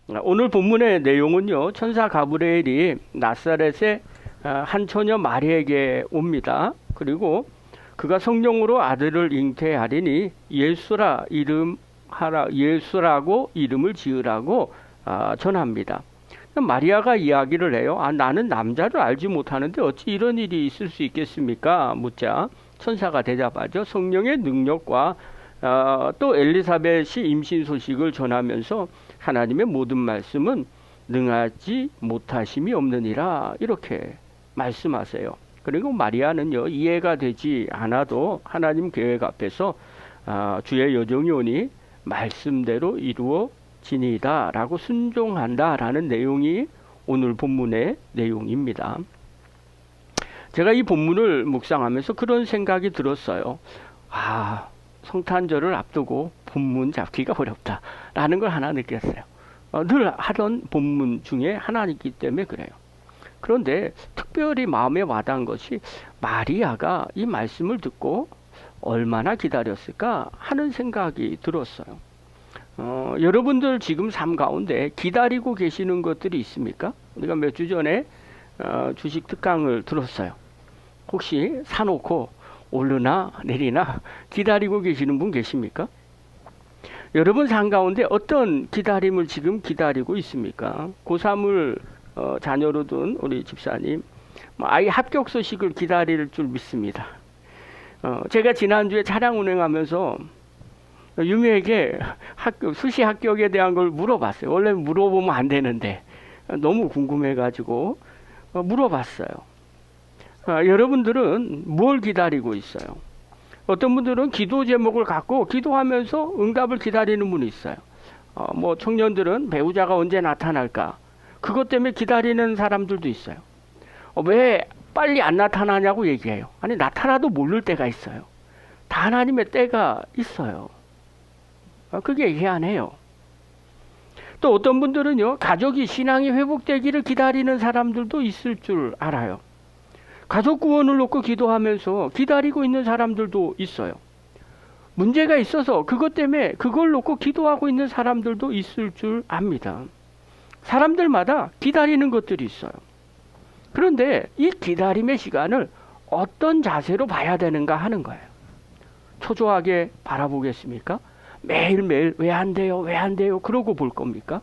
오늘 본문의 내용은요, 천사 가브리엘이 나사렛의 한 처녀 마리에게 옵니다. 그리고 그가 성령으로 아들을 잉태하리니 예수라고 이름을 지으라고 전합니다. 마리아가 이야기를 해요. 나는 남자를 알지 못하는데 어찌 이런 일이 있을 수 있겠습니까? 묻자 천사가 대답하죠. 성령의 능력과 또 엘리사벳이 임신 소식을 전하면서 하나님의 모든 말씀은 능하지 못하심이 없느니라, 이렇게 말씀하세요. 그리고 마리아는요, 이해가 되지 않아도 하나님 계획 앞에서 주의 여정이 오니 말씀대로 이루어지니이다 라고 순종한다 라는 내용이 오늘 본문의 내용입니다. 제가 이 본문을 묵상하면서 그런 생각이 들었어요. 성탄절을 앞두고 본문 잡기가 어렵다 라는 걸 하나 느꼈어요. 늘 하던 본문 중에 하나이기 때문에 그래요. 그런데 특별히 마음에 와닿은 것이 마리아가 이 말씀을 듣고 얼마나 기다렸을까 하는 생각이 들었어요. 여러분들 지금 삶 가운데 기다리고 계시는 것들이 있습니까? 우리가 몇 주 전에 주식 특강을 들었어요. 혹시 사놓고 오르나 내리나 기다리고 계시는 분 계십니까? 여러분 삶 가운데 어떤 기다림을 지금 기다리고 있습니까? 고3을 자녀로 둔 우리 집사님, 아이 합격 소식을 기다릴 줄 믿습니다. 제가 지난주에 차량 운행하면서 유미에게 수시 합격에 대한 걸 물어봤어요. 원래 물어보면 안 되는데 너무 궁금해가지고 물어봤어요. 여러분들은 뭘 기다리고 있어요? 어떤 분들은 기도 제목을 갖고 기도하면서 응답을 기다리는 분이 있어요. 청년들은 배우자가 언제 나타날까? 그것 때문에 기다리는 사람들도 있어요. 왜 빨리 안 나타나냐고 얘기해요. 아니, 나타나도 모를 때가 있어요. 다 하나님의 때가 있어요. 그게 희한해요. 또 어떤 분들은요, 가족이 신앙이 회복되기를 기다리는 사람들도 있을 줄 알아요. 가족 구원을 놓고 기도하면서 기다리고 있는 사람들도 있어요. 문제가 있어서 그것 때문에 그걸 놓고 기도하고 있는 사람들도 있을 줄 압니다. 사람들마다 기다리는 것들이 있어요. 그런데 이 기다림의 시간을 어떤 자세로 봐야 되는가 하는 거예요. 초조하게 바라보겠습니까? 매일매일 왜 안 돼요? 왜 안 돼요? 그러고 볼 겁니까?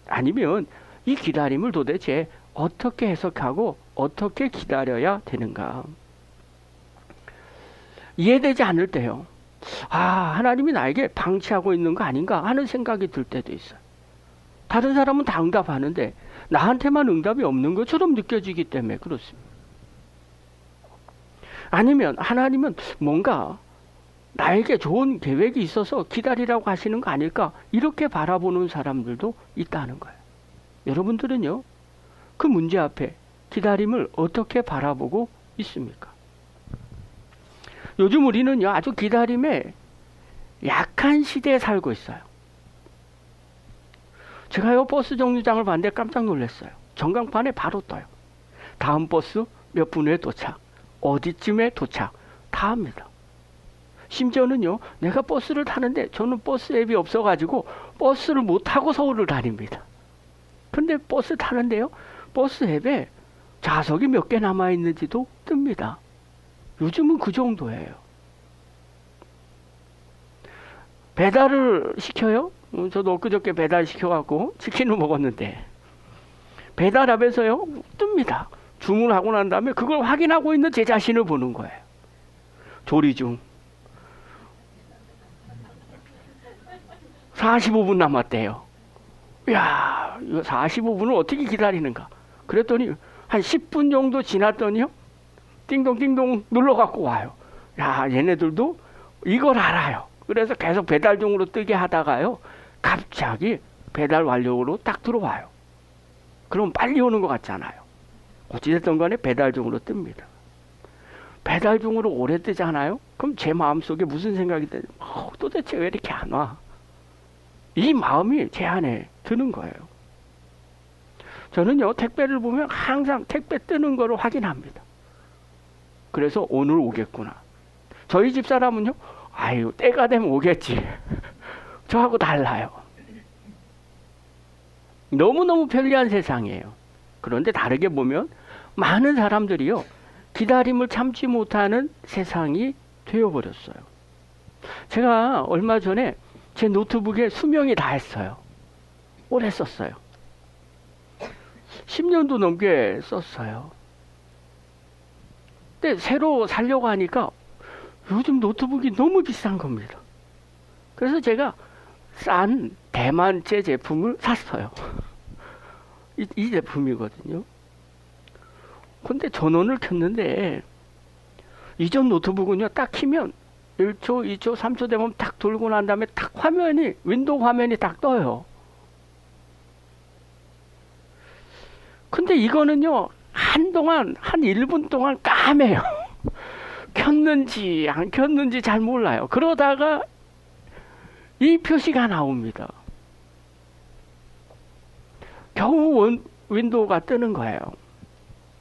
아니면 이 기다림을 도대체 어떻게 해석하고 어떻게 기다려야 되는가? 이해되지 않을 때요. 하나님이 나에게 방치하고 있는 거 아닌가 하는 생각이 들 때도 있어요. 다른 사람은 다 응답하는데 나한테만 응답이 없는 것처럼 느껴지기 때문에 그렇습니다. 아니면 하나님은 뭔가 나에게 좋은 계획이 있어서 기다리라고 하시는 거 아닐까? 이렇게 바라보는 사람들도 있다는 거예요. 여러분들은요, 그 문제 앞에 기다림을 어떻게 바라보고 있습니까? 요즘 우리는요, 아주 기다림에 약한 시대에 살고 있어요. 제가요, 버스 정류장을 봤는데 깜짝 놀랐어요. 전광판에 바로 떠요. 다음 버스 몇 분 후에 도착, 어디쯤에 도착, 다 합니다. 심지어는요, 내가 버스를 타는데 저는 버스 앱이 없어가지고 버스를 못 타고 서울을 다닙니다. 근데 버스 타는데요, 버스 앱에 좌석이 몇 개 남아있는지도 뜹니다. 요즘은 그 정도예요. 배달을 시켜요? 저도 엊그저께 배달 시켜갖고 치킨을 먹었는데 배달 앱에서요, 뜹니다. 주문하고 난 다음에 그걸 확인하고 있는 제 자신을 보는 거예요. 조리 중. 45분 남았대요. 이야, 이거 45분을 어떻게 기다리는가? 그랬더니 한 10분 정도 지났더니요, 띵동띵동 눌러갖고 와요. 야, 얘네들도 이걸 알아요. 그래서 계속 배달 중으로 뜨게 하다가요, 갑자기 배달 완료로 딱 들어와요. 그럼 빨리 오는 것 같잖아요. 어찌됐든 간에 배달 중으로 뜹니다. 배달 중으로 오래 뜨잖아요. 그럼 제 마음속에 무슨 생각이 드냐? 도대체 왜 이렇게 안 와? 이 마음이 제 안에 드는 거예요. 저는요, 택배를 보면 항상 택배 뜨는 거를 확인합니다. 그래서 오늘 오겠구나. 저희 집사람은요, 때가 되면 오겠지. 저하고 달라요. 너무너무 편리한 세상이에요. 그런데 다르게 보면 많은 사람들이요, 기다림을 참지 못하는 세상이 되어버렸어요. 제가 얼마 전에 제 노트북에 수명이 다 했어요. 오래 썼어요. 10년도 넘게 썼어요. 근데 새로 사려고 하니까 요즘 노트북이 너무 비싼 겁니다. 그래서 제가 싼 대만제 제품을 샀어요. 이 제품이거든요. 근데 전원을 켰는데 이전 노트북은요, 딱 키면 1초, 2초, 3초 되면 딱 돌고 난 다음에 딱 화면이, 윈도우 화면이 딱 떠요. 근데 이거는요, 한동안, 한 1분 동안 까매요. 켰는지 안 켰는지 잘 몰라요. 그러다가 이 표시가 나옵니다. 겨우 윈도우가 뜨는 거예요.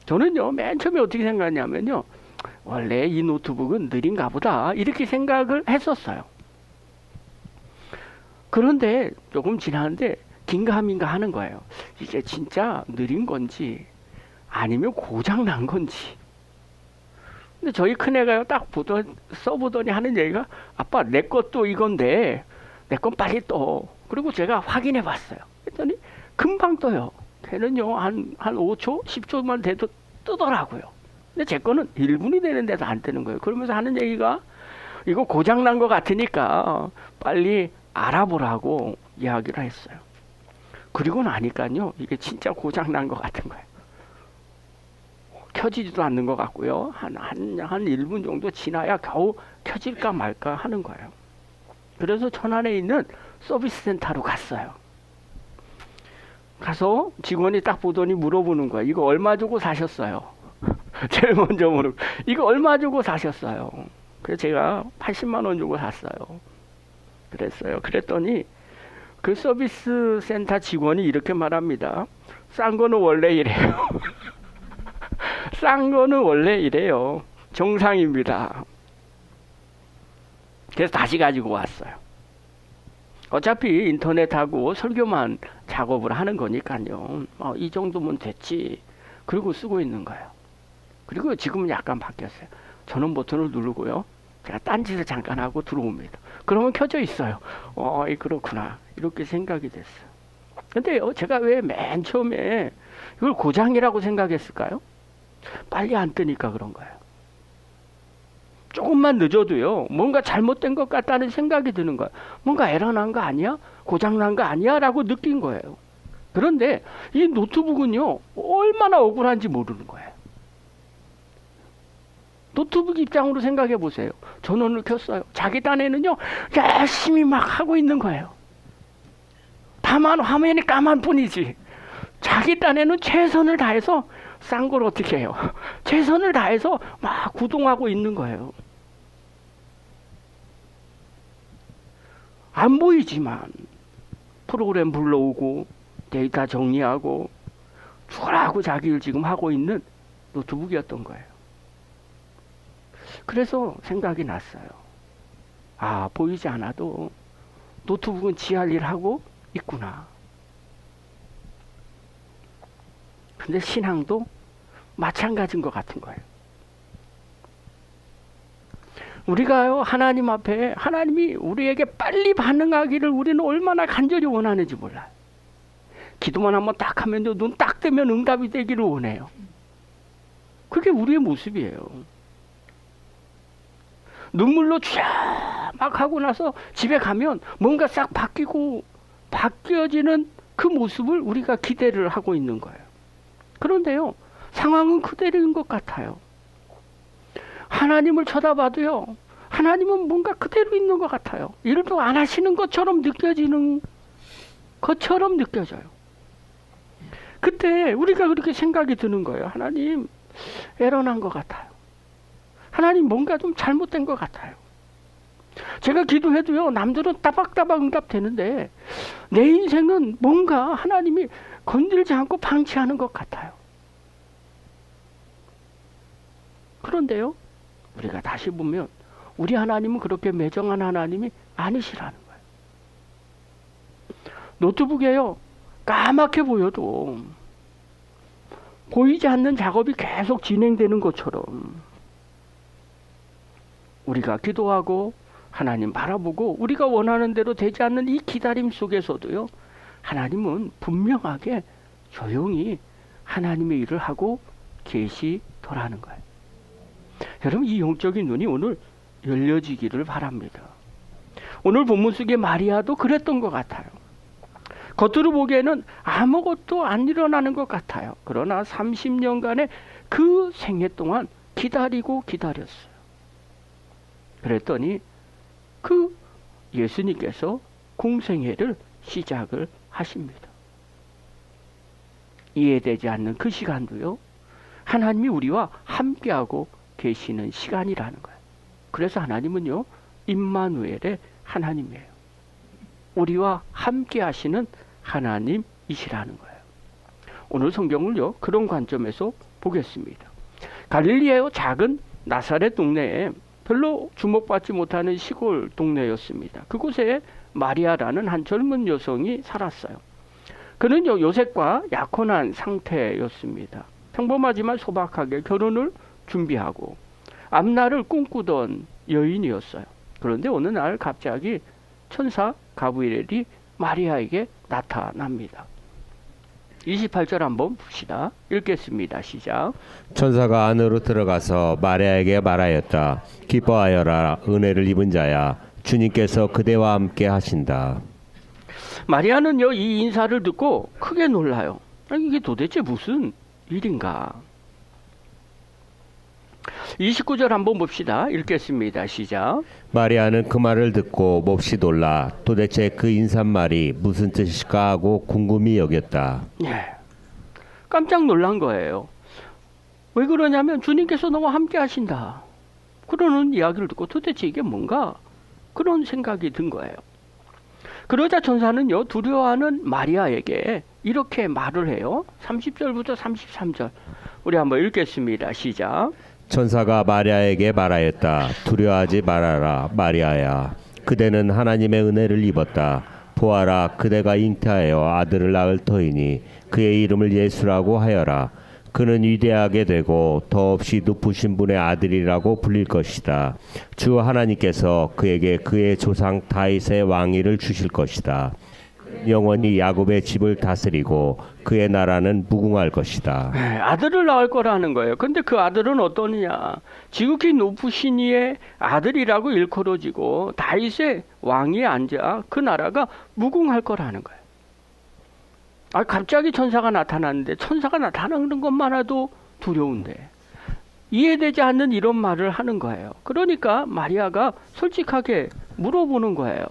저는요, 맨 처음에 어떻게 생각했냐면요, 원래 이 노트북은 느린가 보다, 이렇게 생각을 했었어요. 그런데 조금 지나는데 긴가민가 하는 거예요. 이게 진짜 느린 건지 아니면 고장 난 건지. 근데 저희 큰애가요, 딱 써보더니 하는 얘기가, 아빠, 내 것도 이건데 내 건 빨리 떠. 그리고 제가 확인해 봤어요. 그랬더니 금방 떠요. 걔는요, 한 5초, 10초만 돼도 뜨더라고요. 근데 제 거는 1분이 되는데도 안 뜨는 거예요. 그러면서 하는 얘기가, 이거 고장 난 것 같으니까 빨리 알아보라고 이야기를 했어요. 그리고 나니까요, 이게 진짜 고장 난 것 같은 거예요. 켜지지도 않는 것 같고요. 한 1분 정도 지나야 겨우 켜질까 말까 하는 거예요. 그래서 천안에 있는 서비스 센터로 갔어요. 가서 직원이 딱 보더니 물어보는 거예요. 이거 얼마 주고 사셨어요? 제일 먼저 물어보고, 이거 얼마 주고 사셨어요? 그래서 제가 80만 원 주고 샀어요. 그랬어요. 그랬더니 그 서비스 센터 직원이 이렇게 말합니다. 싼 거는 원래 이래요. 싼 거는 원래 이래요. 정상입니다. 그래서 다시 가지고 왔어요. 어차피 인터넷하고 설교만 작업을 하는 거니까요. 이 정도면 됐지. 그리고 쓰고 있는 거예요. 그리고 지금은 약간 바뀌었어요. 전원 버튼을 누르고요, 제가 딴짓을 잠깐 하고 들어옵니다. 그러면 켜져 있어요. 그렇구나. 이렇게 생각이 됐어요. 근데요, 제가 왜 맨 처음에 이걸 고장이라고 생각했을까요? 빨리 안 뜨니까 그런 거예요. 조금만 늦어도요, 뭔가 잘못된 것 같다는 생각이 드는 거예요. 뭔가 에러 난 거 아니야? 고장 난 거 아니야? 라고 느낀 거예요. 그런데 이 노트북은요, 얼마나 억울한지 모르는 거예요. 노트북 입장으로 생각해 보세요. 전원을 켰어요. 자기 딴에는요, 열심히 막 하고 있는 거예요. 다만 화면이 까만 뿐이지. 자기 딴에는 최선을 다해서, 싼 걸 어떻게 해요? 최선을 다해서 막 구동하고 있는 거예요. 안 보이지만 프로그램 불러오고 데이터 정리하고 죽으라고 자기 일 지금 하고 있는 노트북이었던 거예요. 그래서 생각이 났어요. 보이지 않아도 노트북은 지 할 일 하고 있구나. 근데 신앙도 마찬가지인 것 같은 거예요. 우리가요, 하나님 앞에, 하나님이 우리에게 빨리 반응하기를 우리는 얼마나 간절히 원하는지 몰라요. 기도만 한번 딱 하면, 눈 딱 뜨면 응답이 되기를 원해요. 그게 우리의 모습이에요. 눈물로 쫙 막 하고 나서 집에 가면 뭔가 싹 바뀌어지는 그 모습을 우리가 기대를 하고 있는 거예요. 그런데요, 상황은 그대로인 것 같아요. 하나님을 쳐다봐도요, 하나님은 뭔가 그대로 있는 것 같아요. 일도 안 하시는 것처럼 느껴져요. 그때 우리가 그렇게 생각이 드는 거예요. 하나님, 에러 난 것 같아요. 하나님, 뭔가 좀 잘못된 것 같아요. 제가 기도해도요, 남들은 따박따박 응답되는데 내 인생은 뭔가 하나님이 건들지 않고 방치하는 것 같아요. 그런데요, 우리가 다시 보면 우리 하나님은 그렇게 매정한 하나님이 아니시라는 거예요. 노트북에요, 까맣게 보여도 보이지 않는 작업이 계속 진행되는 것처럼 우리가 기도하고 하나님 바라보고 우리가 원하는 대로 되지 않는 이 기다림 속에서도요, 하나님은 분명하게 조용히 하나님의 일을 하고 계시더라는 거예요. 여러분, 이 영적인 눈이 오늘 열려지기를 바랍니다. 오늘 본문 속의 마리아도 그랬던 것 같아요. 겉으로 보기에는 아무것도 안 일어나는 것 같아요. 그러나 30년간의 그 생애 동안 기다리고 기다렸어요. 그랬더니 그 예수님께서 공생애를 시작을 하십니다. 이해되지 않는 그 시간도요, 하나님이 우리와 함께하고 계시는 시간이라는 거예요. 그래서 하나님은요, 임마누엘의 하나님이에요. 우리와 함께 하시는 하나님이시라는 거예요. 오늘 성경을요, 그런 관점에서 보겠습니다. 갈릴리의 작은 나사렛 동네에 별로 주목받지 못하는 시골 동네였습니다. 그곳에 마리아라는 한 젊은 여성이 살았어요. 그는요, 요셉과 약혼한 상태였습니다. 평범하지만 소박하게 결혼을 준비하고 앞날을 꿈꾸던 여인이었어요. 그런데 어느 날 갑자기 천사 가브리엘이 마리아에게 나타납니다. 28절 한번 봅시다. 읽겠습니다. 시작. 천사가 안으로 들어가서 마리아에게 말하였다. 기뻐하여라, 은혜를 입은 자야, 주님께서 그대와 함께 하신다. 마리아는요, 이 인사를 듣고 크게 놀라요. 아니, 이게 도대체 무슨 일인가? 29절 한번 봅시다. 읽겠습니다. 시작. 마리아는 그 말을 듣고 몹시 놀라 도대체 그 인사말이 무슨 뜻일까 하고 궁금히 여겼다. 예, 깜짝 놀란 거예요. 왜 그러냐면 주님께서 너와 함께 하신다, 그러는 이야기를 듣고 도대체 이게 뭔가, 그런 생각이 든 거예요. 그러자 천사는요, 두려워하는 마리아에게 이렇게 말을 해요. 30절부터 33절 우리 한번 읽겠습니다. 시작. 천사가 마리아에게 말하였다. 두려워하지 말아라, 마리아야. 그대는 하나님의 은혜를 입었다. 보아라, 그대가 잉태하여 아들을 낳을 터이니 그의 이름을 예수라고 하여라. 그는 위대하게 되고 더없이 높으신 분의 아들이라고 불릴 것이다. 주 하나님께서 그에게 그의 조상 다윗의 왕위를 주실 것이다. 영원히 야곱의 집을 다스리고 그의 나라는 무궁할 것이다. 아들을 낳을 거라는 거예요. 근데 그 아들은 어떠느냐? 지극히 높으신 이의 아들이라고 일컬어지고 다윗의 왕위에 앉아 그 나라가 무궁할 거라는 거예요. 갑자기 천사가 나타났는데, 천사가 나타나는 것만 해도 두려운데 이해되지 않는 이런 말을 하는 거예요. 그러니까 마리아가 솔직하게 물어보는 거예요.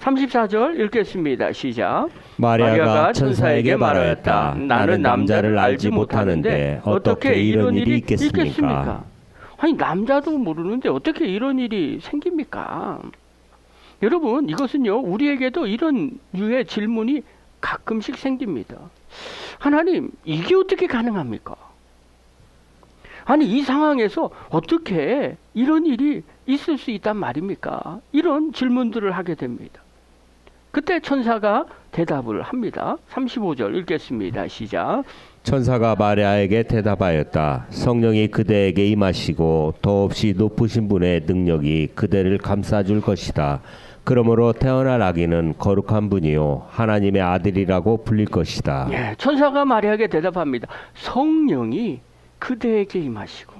34절 읽겠습니다. 시작. 마리아가 천사에게 말하였다. 나는 남자를 알지 못하는데 어떻게 이런 일이 있겠습니까? 아니, 남자도 모르는데 어떻게 이런 일이 생깁니까? 여러분, 이것은요, 우리에게도 이런 류의 질문이 가끔씩 생깁니다. 하나님, 이게 어떻게 가능합니까? 아니, 이 상황에서 어떻게 이런 일이 있을 수 있단 말입니까? 이런 질문들을 하게 됩니다. 그때 천사가 대답을 합니다. 35절 읽겠습니다. 시작. 천사가 마리아에게 대답하였다. 성령이 그대에게 임하시고 더없이 높으신 분의 능력이 그대를 감싸줄 것이다. 그러므로 태어날 아기는 거룩한 분이요 하나님의 아들이라고 불릴 것이다. 예, 천사가 마리아에게 대답합니다. 성령이 그대에게 임하시고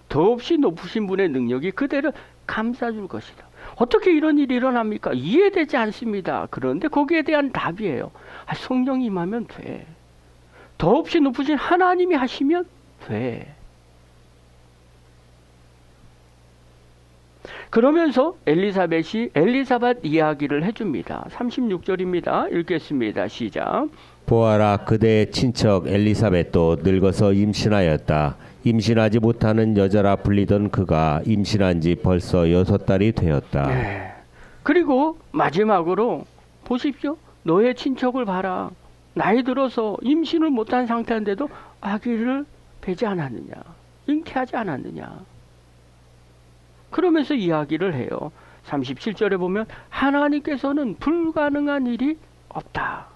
더없이 높으신 분의 능력이 그대를 감싸줄 것이다. 어떻게 이런 일이 일어납니까? 이해되지 않습니다. 그런데 거기에 대한 답이에요. 성령이 임하면 돼. 더없이 높으신 하나님이 하시면 돼. 그러면서 엘리사벳 이야기를 해줍니다. 36절입니다. 읽겠습니다. 시작. 보아라, 그대의 친척 엘리사벳도 늙어서 임신하였다. 임신하지 못하는 여자라 불리던 그가 임신한 지 벌써 6달이 되었다. 네. 그리고 마지막으로 보십시오. 너의 친척을 봐라. 나이 들어서 임신을 못한 상태인데도 아기를 배지 않았느냐, 잉태하지 않았느냐. 그러면서 이야기를 해요. 37절에 보면 하나님께서는 불가능한 일이 없다.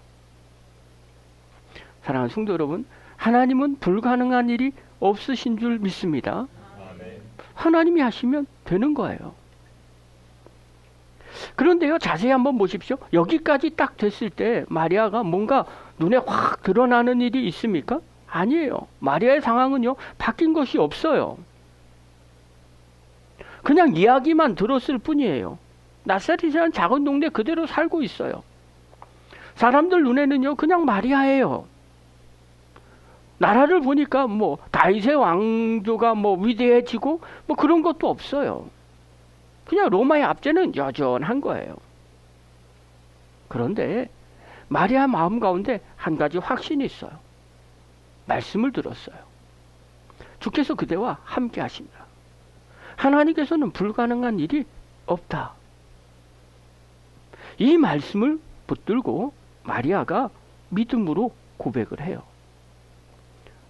사랑하는 성도 여러분, 하나님은 불가능한 일이 없으신 줄 믿습니다. 하나님이 하시면 되는 거예요. 그런데요, 자세히 한번 보십시오. 여기까지 딱 됐을 때 마리아가 뭔가 눈에 확 드러나는 일이 있습니까? 아니에요. 마리아의 상황은요, 바뀐 것이 없어요. 그냥 이야기만 들었을 뿐이에요. 나사렛이라는 작은 동네 그대로 살고 있어요. 사람들 눈에는요, 그냥 마리아예요. 나라를 보니까 뭐 다윗의 왕조가 뭐 위대해지고 뭐 그런 것도 없어요. 그냥 로마의 압제는 여전한 거예요. 그런데 마리아 마음 가운데 한 가지 확신이 있어요. 말씀을 들었어요. 주께서 그대와 함께 하십니다. 하나님께서는 불가능한 일이 없다. 이 말씀을 붙들고 마리아가 믿음으로 고백을 해요.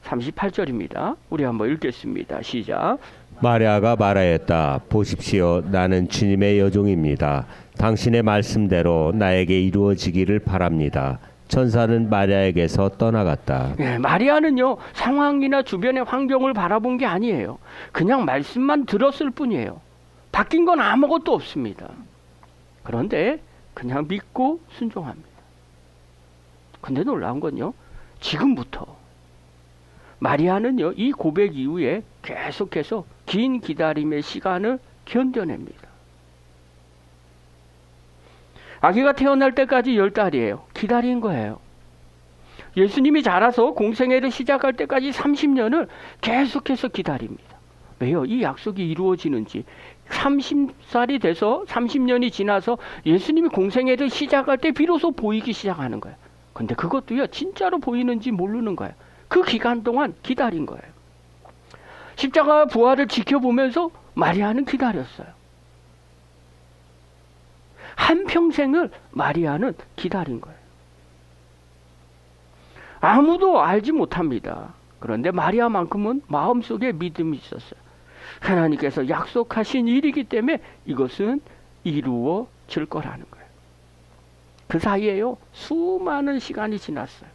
38절입니다. 우리 한번 읽겠습니다. 시작. 마리아가 말하였다. 보십시오. 나는 주님의 여종입니다. 당신의 말씀대로 나에게 이루어지기를 바랍니다. 천사는 마리아에게서 떠나갔다. 네, 마리아는요, 상황이나 주변의 환경을 바라본 게 아니에요. 그냥 말씀만 들었을 뿐이에요. 바뀐 건 아무것도 없습니다. 그런데 그냥 믿고 순종합니다. 근데 놀라운 건요, 지금부터 마리아는요, 이 고백 이후에 계속해서 긴 기다림의 시간을 견뎌냅니다. 아기가 태어날 때까지 10달이에요. 기다린 거예요. 예수님이 자라서 공생애를 시작할 때까지 30년을 계속해서 기다립니다. 왜요? 이 약속이 이루어지는지. 30살이 돼서 30년이 지나서 예수님이 공생애를 시작할 때 비로소 보이기 시작하는 거예요. 근데 그것도요, 진짜로 보이는지 모르는 거예요. 그 기간 동안 기다린 거예요. 십자가 부활을 지켜보면서 마리아는 기다렸어요. 한평생을 마리아는 기다린 거예요. 아무도 알지 못합니다. 그런데 마리아만큼은 마음속에 믿음이 있었어요. 하나님께서 약속하신 일이기 때문에 이것은 이루어질 거라는 거예요. 그 사이에요, 수많은 시간이 지났어요.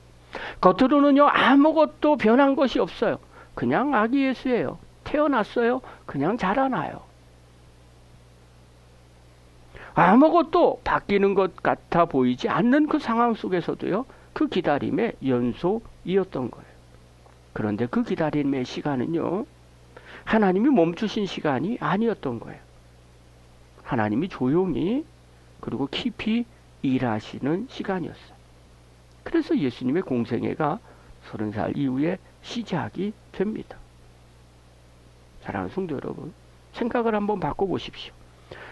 겉으로는요, 아무것도 변한 것이 없어요. 그냥 아기 예수예요. 태어났어요. 그냥 자라나요. 아무것도 바뀌는 것 같아 보이지 않는 그 상황 속에서도요, 그 기다림의 연속이었던 거예요. 그런데 그 기다림의 시간은요, 하나님이 멈추신 시간이 아니었던 거예요. 하나님이 조용히 그리고 깊이 일하시는 시간이었어요. 그래서 예수님의 공생애가 30살 이후에 시작이 됩니다. 사랑하는 성도 여러분, 생각을 한번 바꿔보십시오.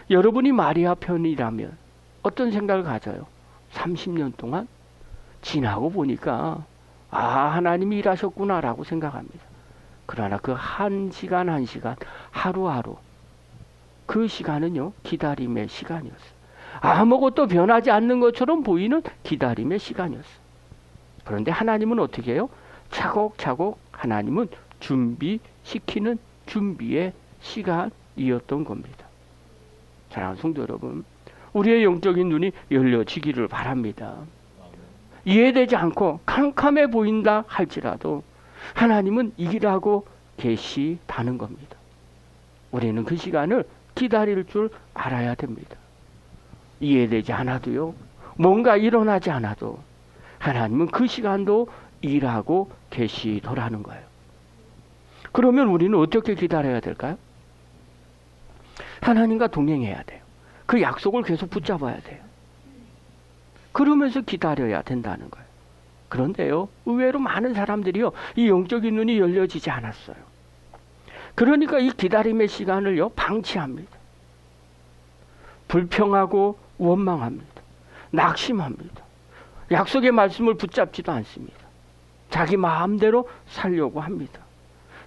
여러분이 마리아 편이라면 어떤 생각을 가져요? 30년 동안 지나고 보니까 하나님이 일하셨구나라고 생각합니다. 그러나 그 한 시간 한 시간, 하루하루, 그 시간은요, 기다림의 시간이었어요. 아무것도 변하지 않는 것처럼 보이는 기다림의 시간이었어요. 그런데 하나님은 어떻게 해요? 차곡차곡 하나님은 준비시키는 준비의 시간이었던 겁니다. 사랑하는 성도 여러분, 우리의 영적인 눈이 열려지기를 바랍니다. 이해되지 않고 캄캄해 보인다 할지라도 하나님은 일하고 계시다는 겁니다. 우리는 그 시간을 기다릴 줄 알아야 됩니다. 이해되지 않아도요, 뭔가 일어나지 않아도 하나님은 그 시간도 일하고 계시더라는 거예요. 그러면 우리는 어떻게 기다려야 될까요? 하나님과 동행해야 돼요. 그 약속을 계속 붙잡아야 돼요. 그러면서 기다려야 된다는 거예요. 그런데요, 의외로 많은 사람들이요, 이 영적인 눈이 열려지지 않았어요. 그러니까 이 기다림의 시간을요, 방치합니다. 불평하고 원망합니다. 낙심합니다. 약속의 말씀을 붙잡지도 않습니다. 자기 마음대로 살려고 합니다.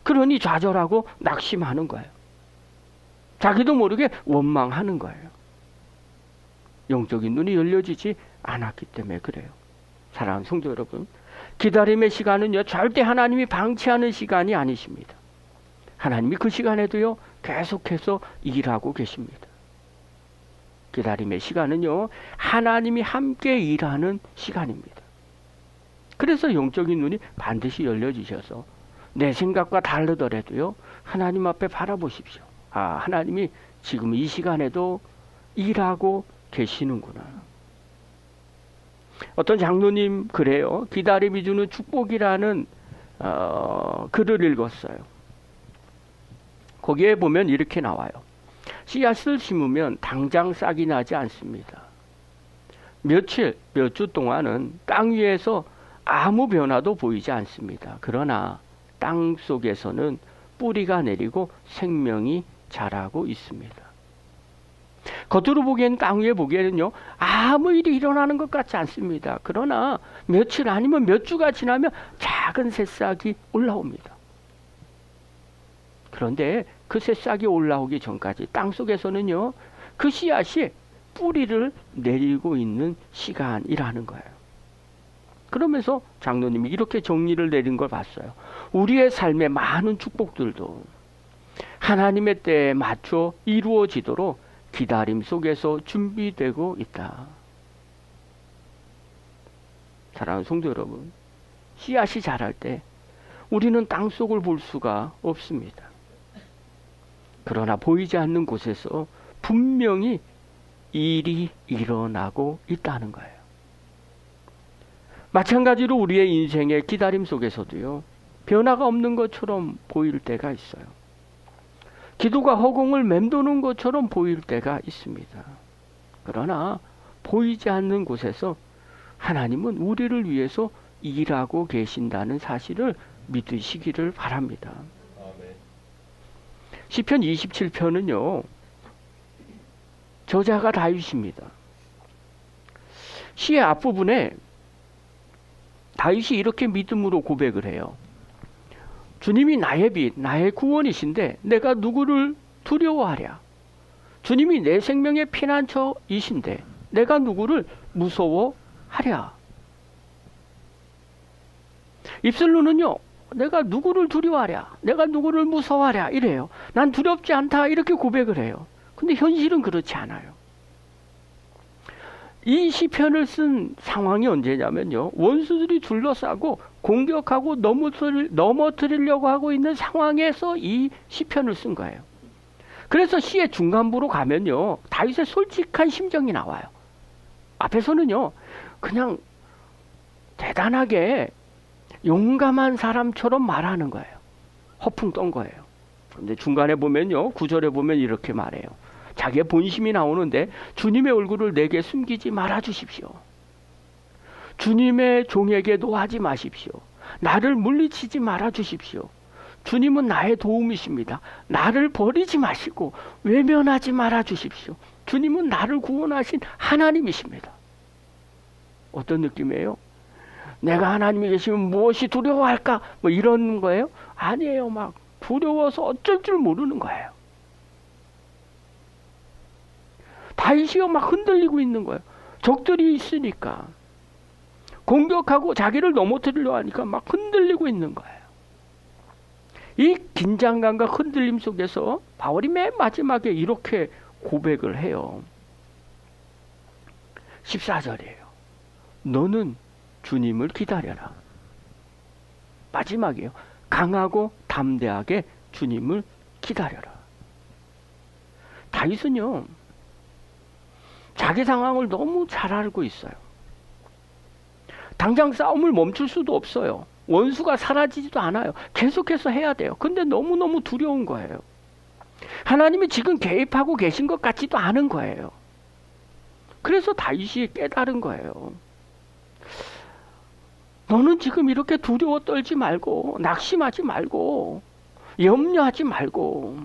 그러니 좌절하고 낙심하는 거예요. 자기도 모르게 원망하는 거예요. 영적인 눈이 열려지지 않았기 때문에 그래요. 사랑하는 성도 여러분, 기다림의 시간은요, 절대 하나님이 방치하는 시간이 아니십니다. 하나님이 그 시간에도요, 계속해서 일하고 계십니다. 기다림의 시간은요, 하나님이 함께 일하는 시간입니다. 그래서 그래서 영적인 눈이 반드시 열려지셔서 내 생각과 다르더라도요, 하나님 앞에 바라보십시오. 아, 하나님이 지금 이 시간에도 일하고 계시는구나. 어떤 장로님 그래요. 기다림이 주는 축복이라는 글을 읽었어요. 거기에 보면 이렇게 나와요. 씨앗을 심으면 당장 싹이 나지 않습니다. 며칠, 몇 주 동안은 땅 위에서 아무 변화도 보이지 않습니다. 그러나 땅 속에서는 뿌리가 내리고 생명이 자라고 있습니다. 겉으로 보기에는, 땅 위에 보기에는요, 아무 일이 일어나는 것 같지 않습니다. 그러나 며칠 아니면 몇 주가 지나면 작은 새싹이 올라옵니다. 그런데 그 새싹이 올라오기 전까지 땅 속에서는요, 그 씨앗이 뿌리를 내리고 있는 시간이라는 거예요. 그러면서 장로님이 이렇게 정리를 내린 걸 봤어요. 우리의 삶의 많은 축복들도 하나님의 때에 맞춰 이루어지도록 기다림 속에서 준비되고 있다. 사랑하는 성도 여러분, 씨앗이 자랄 때 우리는 땅 속을 볼 수가 없습니다. 그러나 보이지 않는 곳에서 분명히 일이 일어나고 있다는 거예요. 마찬가지로 우리의 인생의 기다림 속에서도요, 변화가 없는 것처럼 보일 때가 있어요. 기도가 허공을 맴도는 것처럼 보일 때가 있습니다. 그러나 보이지 않는 곳에서 하나님은 우리를 위해서 일하고 계신다는 사실을 믿으시기를 바랍니다. 시편 27편은요, 저자가 다윗입니다. 시의 앞부분에 다윗이 이렇게 믿음으로 고백을 해요. 주님이 나의 빛, 나의 구원이신데 내가 누구를 두려워하랴. 주님이 내 생명의 피난처이신데 내가 누구를 무서워하랴. 입술로는요, 내가 누구를 두려워하랴, 내가 누구를 무서워하랴 이래요. 난 두렵지 않다 이렇게 고백을 해요. 근데 현실은 그렇지 않아요. 이 시편을 쓴 상황이 언제냐면요, 원수들이 둘러싸고 공격하고 넘어뜨리려고 하고 있는 상황에서 이 시편을 쓴 거예요. 그래서 시의 중간부로 가면요, 다윗의 솔직한 심정이 나와요. 앞에서는요, 그냥 대단하게 용감한 사람처럼 말하는 거예요. 허풍 떤 거예요. 근데 중간에 보면요, 9절에 보면 이렇게 말해요. 자기의 본심이 나오는데, 주님의 얼굴을 내게 숨기지 말아 주십시오. 주님의 종에게 노하지 마십시오. 나를 물리치지 말아 주십시오. 주님은 나의 도움이십니다. 나를 버리지 마시고 외면하지 말아 주십시오. 주님은 나를 구원하신 하나님이십니다. 어떤 느낌이에요? 내가 하나님이 계시면 무엇이 두려워할까? 뭐 이런 거예요? 아니에요. 막 두려워서 어쩔 줄 모르는 거예요. 다윗이요, 막 흔들리고 있는 거예요. 적들이 있으니까, 공격하고 자기를 넘어뜨리려 하니까 막 흔들리고 있는 거예요. 이 긴장감과 흔들림 속에서 바울이 맨 마지막에 이렇게 고백을 해요. 14절이에요. 너는 주님을 기다려라. 마지막이에요. 강하고 담대하게 주님을 기다려라. 다윗은요, 자기 상황을 너무 잘 알고 있어요. 당장 싸움을 멈출 수도 없어요. 원수가 사라지지도 않아요. 계속해서 해야 돼요. 근데 너무너무 두려운 거예요. 하나님이 지금 개입하고 계신 것 같지도 않은 거예요. 그래서 다윗이 깨달은 거예요. 너는 지금 이렇게 두려워 떨지 말고, 낙심하지 말고, 염려하지 말고,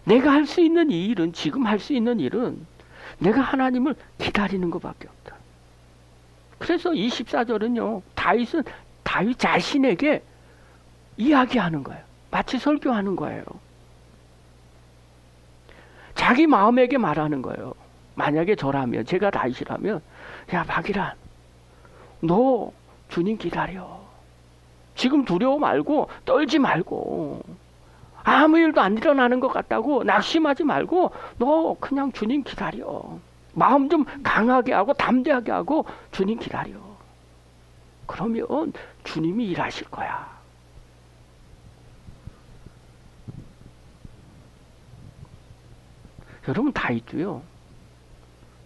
내가 할 수 있는 이 일은, 지금 할 수 있는 일은 내가 하나님을 기다리는 것밖에 없다. 그래서 24절은요, 다윗은 다윗 자신에게 이야기하는 거예요. 마치 설교하는 거예요. 자기 마음에게 말하는 거예요. 만약에 저라면, 제가 다윗이라면, 야 박일환, 너 주님 기다려. 지금 두려워 말고, 떨지 말고, 아무 일도 안 일어나는 것 같다고 낙심하지 말고, 너 그냥 주님 기다려. 마음 좀 강하게 하고 담대하게 하고 주님 기다려. 그러면 주님이 일하실 거야. 여러분, 다윗도요,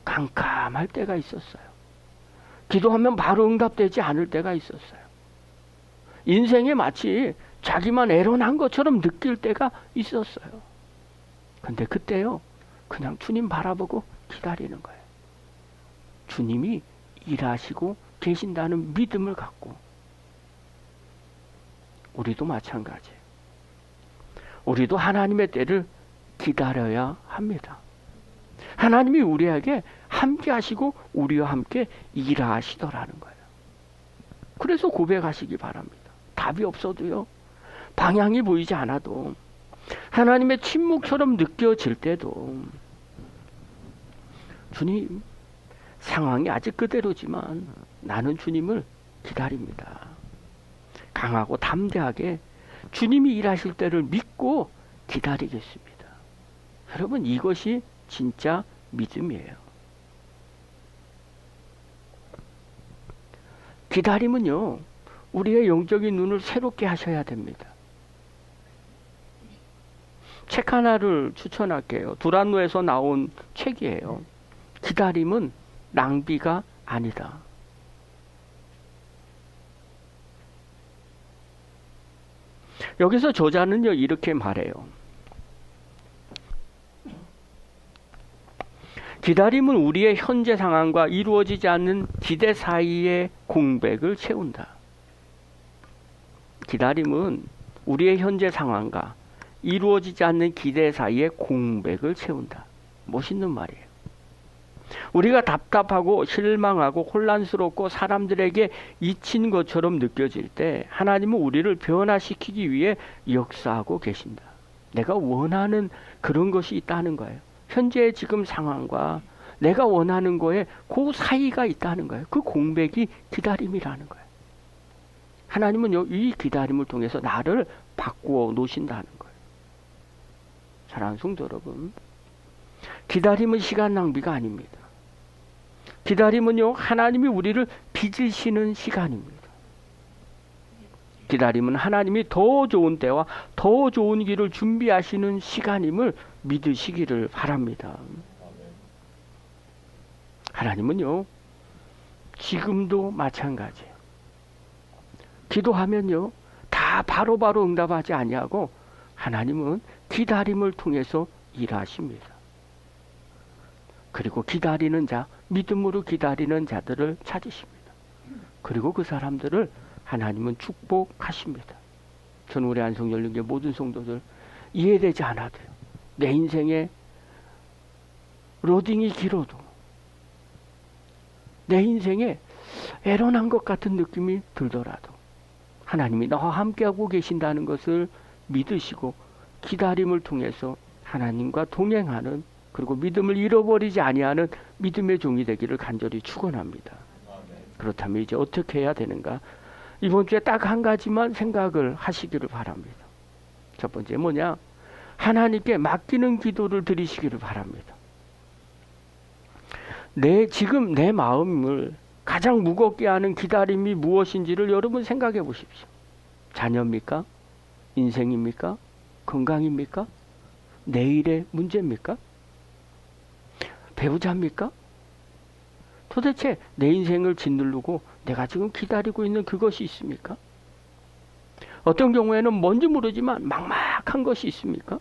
깜깜할 때가 있었어요. 기도하면 바로 응답되지 않을 때가 있었어요. 인생에 마치 자기만 애런한 것처럼 느낄 때가 있었어요. 근데 그때요, 그냥 주님 바라보고 기다리는 거예요. 주님이 일하시고 계신다는 믿음을 갖고. 우리도 마찬가지예요. 우리도 하나님의 때를 기다려야 합니다. 하나님이 우리에게 함께 하시고 우리와 함께 일하시더라는 거예요. 그래서 고백하시기 바랍니다. 답이 없어도요, 방향이 보이지 않아도, 하나님의 침묵처럼 느껴질 때도, 주님, 상황이 아직 그대로지만 나는 주님을 기다립니다. 강하고 담대하게 주님이 일하실 때를 믿고 기다리겠습니다. 여러분, 이것이 진짜 믿음이에요. 기다림은요, 우리의 영적인 눈을 새롭게 하셔야 됩니다. 책 하나를 추천할게요. 두란노에서 나온 책이에요. 기다림은 낭비가 아니다. 여기서 저자는요, 이렇게 말해요. 기다림은 우리의 현재 상황과 이루어지지 않는 기대 사이의 공백을 채운다. 기다림은 우리의 현재 상황과 이루어지지 않는 기대 사이의 공백을 채운다. 멋있는 말이에요. 우리가 답답하고 실망하고 혼란스럽고 사람들에게 잊힌 것처럼 느껴질 때 하나님은 우리를 변화시키기 위해 역사하고 계신다. 내가 원하는 그런 것이 있다는 거예요. 현재의 지금 상황과 내가 원하는 거에 그 사이가 있다는 거예요. 그 공백이 기다림이라는 거예요. 하나님은 이 기다림을 통해서 나를 바꾸어 놓으신다는 거예요. 사랑하는 성도 여러분, 기다림은 시간 낭비가 아닙니다. 기다림은요, 하나님이 우리를 빚으시는 시간입니다. 기다림은 하나님이 더 좋은 때와 더 좋은 길을 준비하시는 시간임을 믿으시기를 바랍니다. 하나님은요, 지금도 마찬가지예요. 기도하면요, 다 바로바로 응답하지 아니하고 하나님은 기다림을 통해서 일하십니다. 그리고 기다리는 자, 믿음으로 기다리는 자들을 찾으십니다. 그리고 그 사람들을 하나님은 축복하십니다. 저는 우리 안성열린교회 모든 성도들 이해되지 않아도요, 내 인생에 로딩이 길어도, 내 인생에 애런한 것 같은 느낌이 들더라도 하나님이 나와 함께하고 계신다는 것을 믿으시고 기다림을 통해서 하나님과 동행하는, 그리고 믿음을 잃어버리지 아니하는 믿음의 종이 되기를 간절히 축원합니다. 그렇다면 이제 어떻게 해야 되는가? 이번 주에 딱 한 가지만 생각을 하시기를 바랍니다. 첫 번째 뭐냐? 하나님께 맡기는 기도를 드리시기를 바랍니다. 지금 내 마음을 가장 무겁게 하는 기다림이 무엇인지를 여러분 생각해 보십시오. 자녀입니까? 인생입니까? 건강입니까? 내일의 문제입니까? 배우자입니까? 도대체 내 인생을 짓누르고 내가 지금 기다리고 있는 그것이 있습니까? 어떤 경우에는 뭔지 모르지만 막막한 것이 있습니까?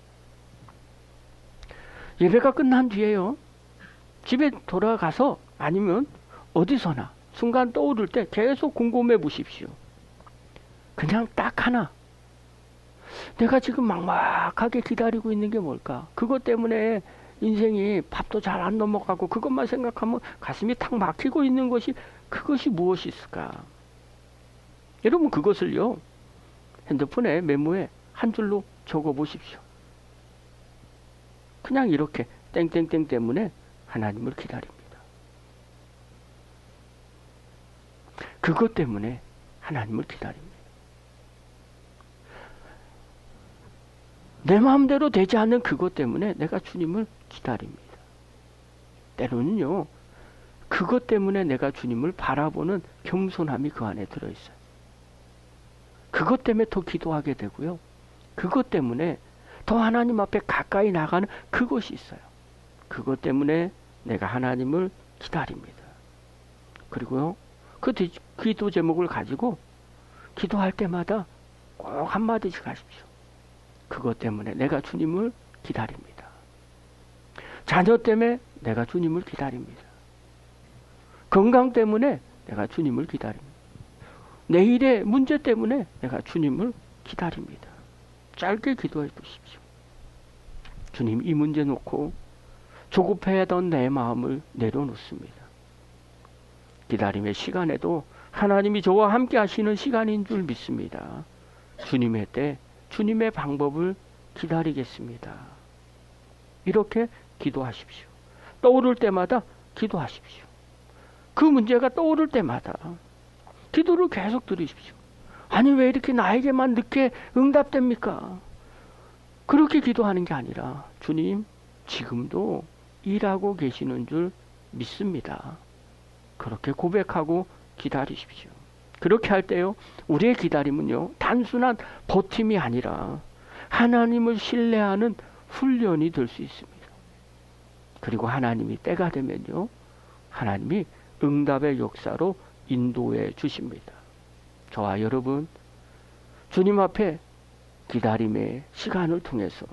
예배가 끝난 뒤에요, 집에 돌아가서 아니면 어디서나 순간 떠오를 때 계속 궁금해 보십시오. 그냥 딱 하나, 내가 지금 막막하게 기다리고 있는 게 뭘까? 그것 때문에 인생이 밥도 잘 안 넘어가고 그것만 생각하면 가슴이 탁 막히고 있는 것이, 그것이 무엇이 있을까? 여러분, 그것을요, 핸드폰에 메모에 한 줄로 적어 보십시오. 그냥 이렇게 땡땡땡 때문에 하나님을 기다립니다. 그것 때문에 하나님을 기다립니다. 내 마음대로 되지 않는 그것 때문에 내가 주님을 기다립니다. 때로는요, 그것 때문에 내가 주님을 바라보는 겸손함이 그 안에 들어있어요. 그것 때문에 더 기도하게 되고요. 그것 때문에 더 하나님 앞에 가까이 나가는 그것이 있어요. 그것 때문에 내가 하나님을 기다립니다. 그리고요, 그 기도 제목을 가지고 기도할 때마다 꼭 한마디씩 하십시오. 그것 때문에 내가 주님을 기다립니다. 자녀 때문에 내가 주님을 기다립니다. 건강 때문에 내가 주님을 기다립니다. 내일의 문제 때문에 내가 주님을 기다립니다. 짧게 기도해 보십시오. 주님, 이 문제 놓고 조급해하던 내 마음을 내려놓습니다. 기다림의 시간에도 하나님이 저와 함께 하시는 시간인 줄 믿습니다. 주님의 때, 주님의 방법을 기다리겠습니다. 이렇게 기도하십시오. 떠오를 때마다 기도하십시오. 그 문제가 떠오를 때마다 기도를 계속 드리십시오. 아니, 왜 이렇게 나에게만 늦게 응답됩니까? 그렇게 기도하는 게 아니라, 주님, 지금도 일하고 계시는 줄 믿습니다. 그렇게 고백하고 기다리십시오. 그렇게 할 때요, 우리의 기다림은요, 단순한 버팀이 아니라 하나님을 신뢰하는 훈련이 될 수 있습니다. 그리고 하나님이 때가 되면요, 하나님이 응답의 역사로 인도해 주십니다. 저와 여러분, 주님 앞에 기다림의 시간을 통해서,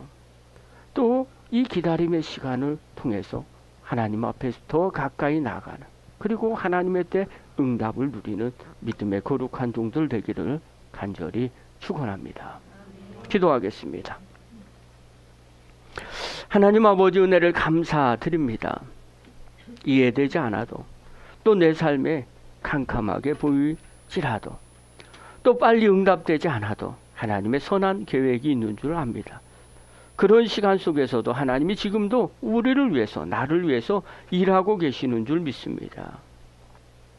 또 이 기다림의 시간을 통해서 하나님 앞에 더 가까이 나가는, 그리고 하나님의 때 응답을 누리는 믿음의 거룩한 종들 되기를 간절히 축원합니다. 기도하겠습니다. 하나님 아버지, 은혜를 감사드립니다. 이해되지 않아도, 또 내 삶에 캄캄하게 보일지라도, 또 빨리 응답되지 않아도 하나님의 선한 계획이 있는 줄 압니다. 그런 시간 속에서도 하나님이 지금도 우리를 위해서, 나를 위해서 일하고 계시는 줄 믿습니다.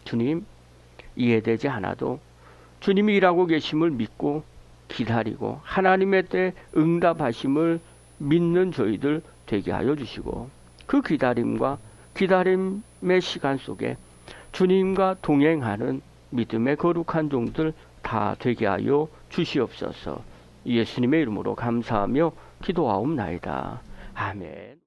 주님, 이해되지 않아도 주님이 일하고 계심을 믿고 기다리고 하나님의 때 응답하심을 믿는 저희들 되게 하여 주시고, 그 기다림과 기다림의 시간 속에 주님과 동행하는 믿음의 거룩한 종들 다 되게 하여 주시옵소서. 예수님의 이름으로 감사하며 기도하옵나이다. 아멘.